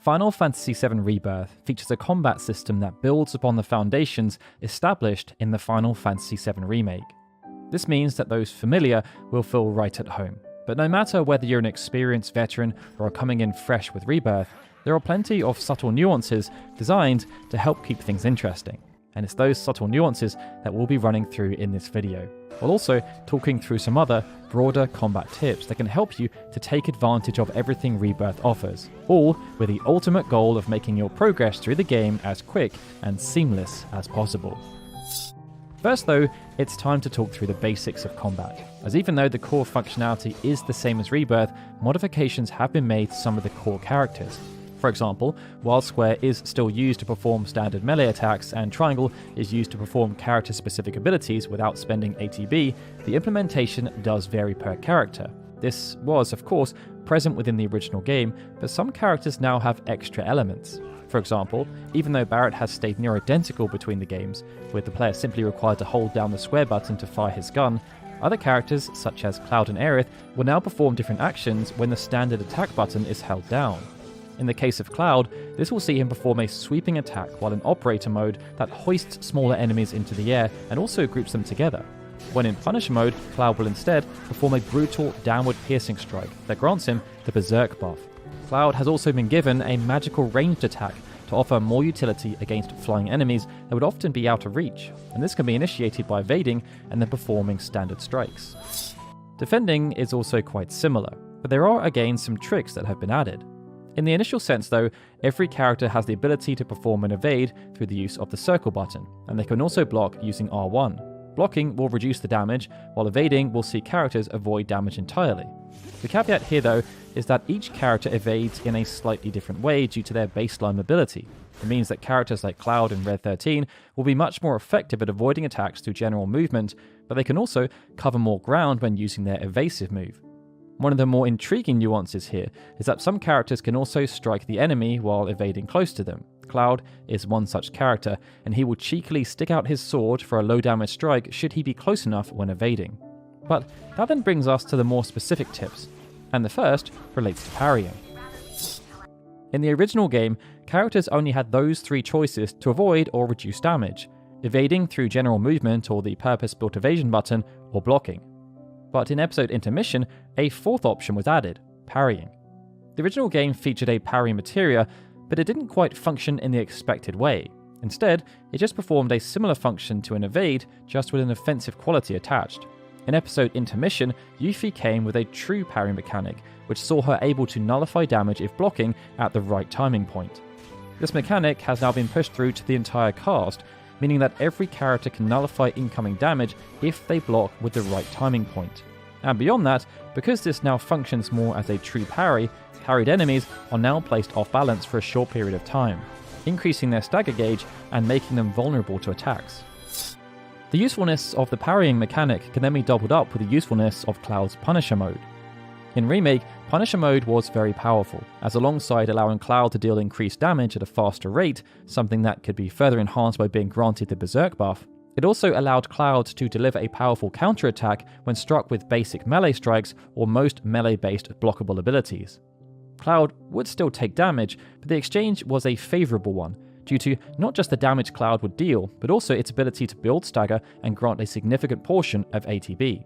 Final Fantasy VII Rebirth features a combat system that builds upon the foundations established in the Final Fantasy VII Remake. This means that those familiar will feel right at home, but no matter whether you're an experienced veteran or are coming in fresh with Rebirth, there are plenty of subtle nuances designed to help keep things interesting, and it's those subtle nuances that we'll be running through in this video, while also talking through some other broader combat tips that can help you to take advantage of everything Rebirth offers, all with the ultimate goal of making your progress through the game as quick and seamless as possible. First though, it's time to talk through the basics of combat, as even though the core functionality is the same as Rebirth, modifications have been made to some of the core characters. For example, while square is still used to perform standard melee attacks and triangle is used to perform character-specific abilities without spending ATB, the implementation does vary per character. This was, of course, present within the original game, but some characters now have extra elements. For example, even though Barrett has stayed near identical between the games, with the player simply required to hold down the square button to fire his gun, other characters, such as Cloud and Aerith, will now perform different actions when the standard attack button is held down. In the case of Cloud, this will see him perform a sweeping attack while in operator mode that hoists smaller enemies into the air and also groups them together. When in Punisher mode, Cloud will instead perform a brutal downward piercing strike that grants him the Berserk buff. Cloud has also been given a magical ranged attack to offer more utility against flying enemies that would often be out of reach, and this can be initiated by evading and then performing standard strikes. Defending is also quite similar, but there are again some tricks that have been added. In the initial sense though, every character has the ability to perform an evade through the use of the circle button, and they can also block using R1. Blocking will reduce the damage, while evading will see characters avoid damage entirely. The caveat here though is that each character evades in a slightly different way due to their baseline mobility. It means that characters like Cloud and Red 13 will be much more effective at avoiding attacks through general movement, but they can also cover more ground when using their evasive move. One of the more intriguing nuances here is that some characters can also strike the enemy while evading close to them. Cloud is one such character, and he will cheekily stick out his sword for a low damage strike should he be close enough when evading. But that then brings us to the more specific tips, and the first relates to parrying. In the original game, characters only had those three choices to avoid or reduce damage: evading through general movement or the purpose-built evasion button, or blocking. But in episode Intermission, a fourth option was added: parrying. The original game featured a parry materia, but it didn't quite function in the expected way. Instead, it just performed a similar function to an evade, just with an offensive quality attached. In episode Intermission, Yuffie came with a true parry mechanic, which saw her able to nullify damage if blocking at the right timing point. This mechanic has now been pushed through to the entire cast, meaning that every character can nullify incoming damage if they block with the right timing point. And beyond that, because this now functions more as a true parry, parried enemies are now placed off balance for a short period of time, increasing their stagger gauge and making them vulnerable to attacks. The usefulness of the parrying mechanic can then be doubled up with the usefulness of Cloud's Punisher mode. In Remake, Punisher mode was very powerful, as alongside allowing Cloud to deal increased damage at a faster rate, something that could be further enhanced by being granted the Berserk buff, it also allowed Cloud to deliver a powerful counterattack when struck with basic melee strikes or most melee-based blockable abilities. Cloud would still take damage, but the exchange was a favourable one, due to not just the damage Cloud would deal, but also its ability to build stagger and grant a significant portion of ATB.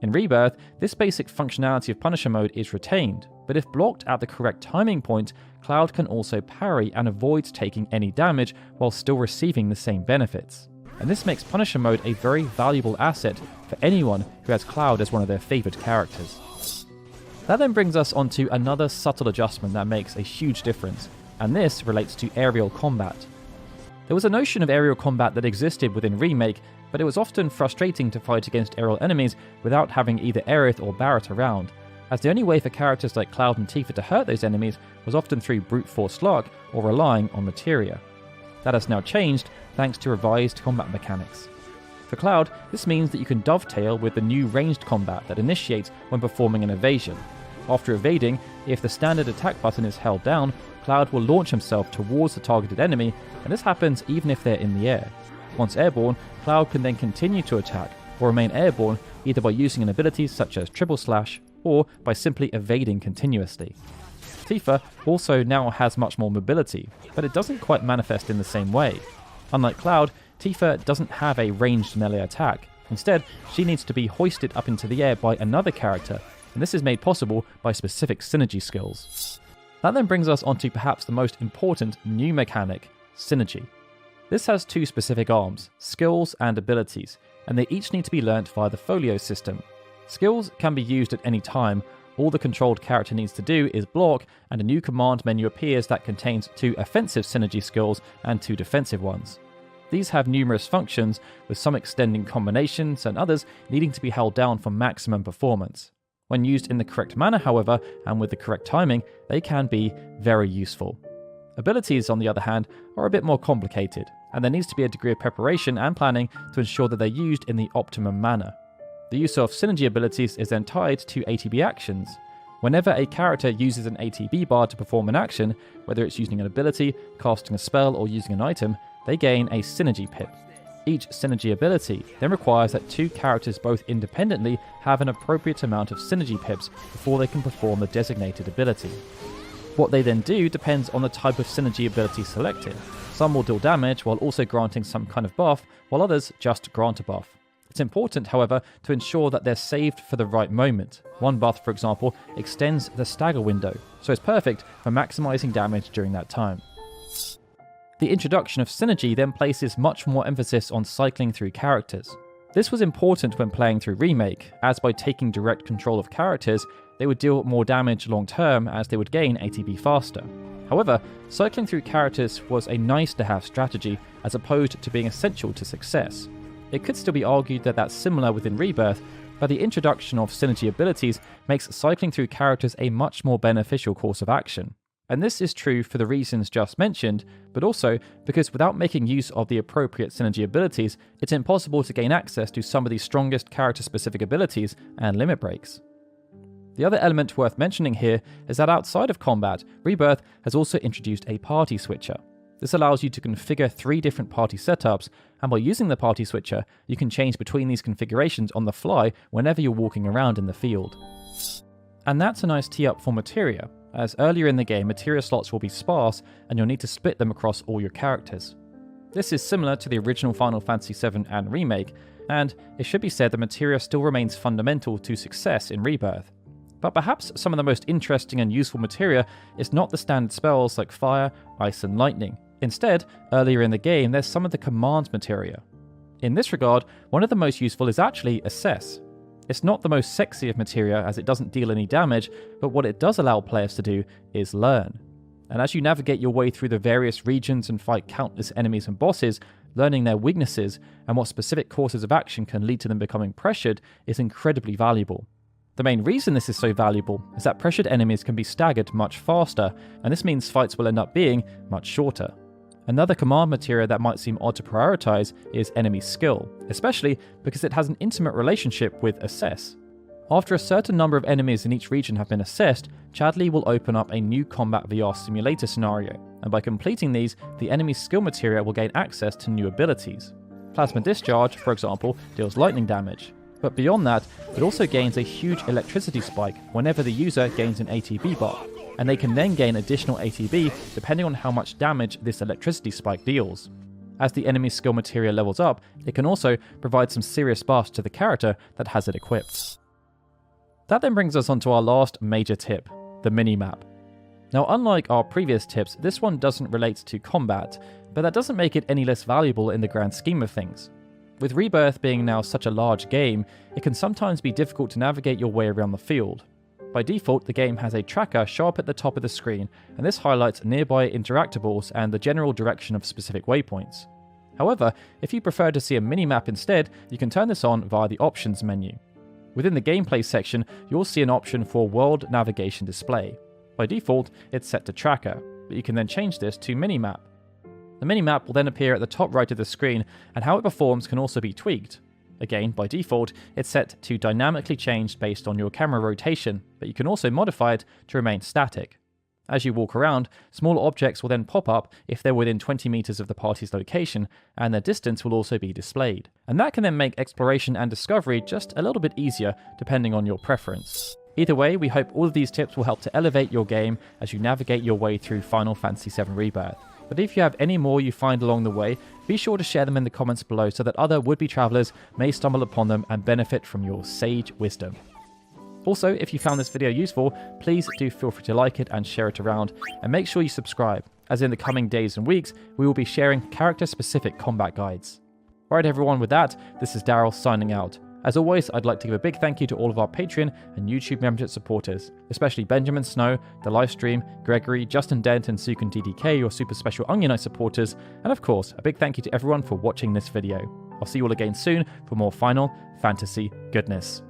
In Rebirth, this basic functionality of Punisher mode is retained, but if blocked at the correct timing point, Cloud can also parry and avoids taking any damage while still receiving the same benefits. And this makes Punisher mode a very valuable asset for anyone who has Cloud as one of their favoured characters. That then brings us onto another subtle adjustment that makes a huge difference, and this relates to aerial combat. There was a notion of aerial combat that existed within Remake, but it was often frustrating to fight against aerial enemies without having either Aerith or Barrett around, as the only way for characters like Cloud and Tifa to hurt those enemies was often through brute force luck or relying on materia. That has now changed thanks to revised combat mechanics. For Cloud, this means that you can dovetail with the new ranged combat that initiates when performing an evasion. After evading, if the standard attack button is held down, Cloud will launch himself towards the targeted enemy, and this happens even if they're in the air. Once airborne, Cloud can then continue to attack, or remain airborne either by using an ability such as triple slash or by simply evading continuously. Tifa also now has much more mobility, but it doesn't quite manifest in the same way. Unlike Cloud, Tifa doesn't have a ranged melee attack. Instead, she needs to be hoisted up into the air by another character, and this is made possible by specific synergy skills. That then brings us onto perhaps the most important new mechanic, synergy. This has two specific arms, skills and abilities, and they each need to be learnt via the folio system. Skills can be used at any time. All the controlled character needs to do is block, and a new command menu appears that contains 2 offensive synergy skills and 2 defensive ones. These have numerous functions, with some extending combinations and others needing to be held down for maximum performance. When used in the correct manner, however, and with the correct timing, they can be very useful. Abilities, on the other hand, are a bit more complicated, and there needs to be a degree of preparation and planning to ensure that they're used in the optimum manner. The use of synergy abilities is then tied to ATB actions. Whenever a character uses an ATB bar to perform an action, whether it's using an ability, casting a spell, or using an item, they gain a synergy pip. Each synergy ability then requires that 2 characters both independently have an appropriate amount of synergy pips before they can perform the designated ability. What they then do depends on the type of synergy ability selected. Some will deal damage while also granting some kind of buff, while others just grant a buff. It's important, however, to ensure that they're saved for the right moment. One buff, for example, extends the stagger window, so it's perfect for maximizing damage during that time. The introduction of synergy then places much more emphasis on cycling through characters. This was important when playing through Remake, as by taking direct control of characters, they would deal more damage long term as they would gain ATB faster. However, cycling through characters was a nice to have strategy as opposed to being essential to success. It could still be argued that that's similar within Rebirth, but the introduction of synergy abilities makes cycling through characters a much more beneficial course of action. And this is true for the reasons just mentioned, but also because without making use of the appropriate synergy abilities, it's impossible to gain access to some of the strongest character-specific abilities and limit breaks. The other element worth mentioning here is that outside of combat, Rebirth has also introduced a party switcher. This allows you to configure 3 different party setups, and by using the party switcher, you can change between these configurations on the fly whenever you're walking around in the field. And that's a nice tee up for materia, as earlier in the game materia slots will be sparse and you'll need to split them across all your characters. This is similar to the original Final Fantasy VII and Remake, and it should be said that materia still remains fundamental to success in Rebirth. But perhaps some of the most interesting and useful materia is not the standard spells like fire, ice and lightning. Instead, earlier in the game there's some of the command materia. In this regard, one of the most useful is actually Assess. It's not the most sexy of materia as it doesn't deal any damage, but what it does allow players to do is learn. And as you navigate your way through the various regions and fight countless enemies and bosses, learning their weaknesses and what specific courses of action can lead to them becoming pressured is incredibly valuable. The main reason this is so valuable is that pressured enemies can be staggered much faster, and this means fights will end up being much shorter. Another command materia that might seem odd to prioritize is enemy skill, especially because it has an intimate relationship with Assess. After a certain number of enemies in each region have been assessed, Chadley will open up a new combat VR simulator scenario, and by completing these, the enemy's skill materia will gain access to new abilities. Plasma Discharge, for example, deals lightning damage, but beyond that, it also gains a huge electricity spike whenever the user gains an ATB bar, and they can then gain additional ATB depending on how much damage this electricity spike deals. As the enemy's skill materia levels up, it can also provide some serious buffs to the character that has it equipped. That then brings us onto our last major tip, the minimap. Now, unlike our previous tips, this one doesn't relate to combat, but that doesn't make it any less valuable in the grand scheme of things. With Rebirth being now such a large game, it can sometimes be difficult to navigate your way around the field. By default, the game has a tracker show up at the top of the screen, and this highlights nearby interactables and the general direction of specific waypoints. However, if you prefer to see a minimap instead, you can turn this on via the options menu. Within the gameplay section, you'll see an option for world navigation display. By default, it's set to tracker, but you can then change this to minimap. The minimap will then appear at the top right of the screen, and how it performs can also be tweaked. Again, by default, it's set to dynamically change based on your camera rotation, but you can also modify it to remain static. As you walk around, smaller objects will then pop up if they're within 20 meters of the party's location, and their distance will also be displayed. And that can then make exploration and discovery just a little bit easier depending on your preference. Either way, we hope all of these tips will help to elevate your game as you navigate your way through Final Fantasy VII Rebirth. But if you have any more you find along the way, be sure to share them in the comments below so that other would-be travelers may stumble upon them and benefit from your sage wisdom. Also, if you found this video useful, please do feel free to like it and share it around, and make sure you subscribe, as in the coming days and weeks, we will be sharing character-specific combat guides. Alright everyone, with that, this is Daryl signing out. As always, I'd like to give a big thank you to all of our Patreon and YouTube membership supporters, especially Benjamin Snow, The Livestream, Gregory, Justin Dent, and Sukun TDK, your super special Onion Knight supporters, and of course, a big thank you to everyone for watching this video. I'll see you all again soon for more Final Fantasy goodness.